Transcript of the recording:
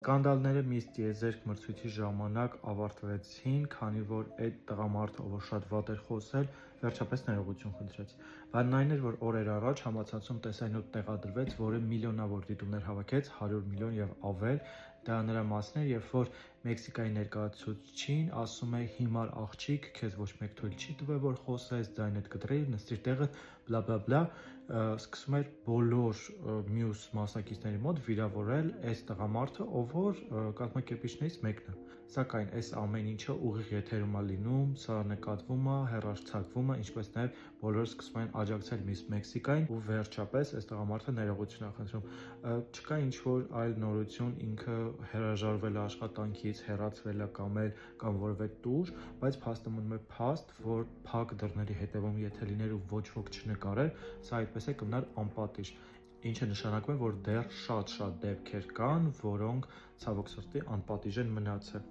Սկանդալները միշտ տիեզերք մրցույթի ժամանակ ավարտվեցին, քանի որ այդ տղամարդը, ով շատ վատ էր խոսել, վերջապես ներողություն խնդրեց։ Բանն այն էր, որ օրեր առաջ համացանցում տեսանյութ տեղադրվեց, որը միլիոնավոր դիտումներ հավաքեց, 100 միլիոն եւ ավել։ Դա նրա մասն էր, երբ որ Մեքսիկայի ներկայացուցիչին ասում է հիմար աղջիկ, քեզ ոչ մեկ թույլ չի տվել, որ խոսես, ձայնդ կտրեիր, նստիր տեղը, բլա բլա բլա, սկսում էր բոլոր մյուս մասնակիցների մոտ վիրավորել այս տղամարդը, ով որ կազմակերպիչներից մեկն է։ Սակայն այս ամեն ինչը ուղիղ եթերում է լինում, սա նկատվում է, հեռարձակվում է, ինչպես նաև բոլորը սկսում են աջակցել Miss Մեքսիկային, ու վերջապես այս տղամարդը ներողություն է խնդրում։ Չկա ինչ-որ այլ նորություն, ինքը հրաժարվել է աշխատանքից, հեռացվել է կամ որևէ տուր, բայց փաստը մնում է փաստ, որ փակ դռների հետևում եթե լիներ ու ոչ ոք չնկարեր, սա այդպես է կմնար անպատիժ, ինչը նշանակում է, որ դեռ շատ դեպքեր կան, որոնք ցավոք սրտի անպատիժ են մնացել։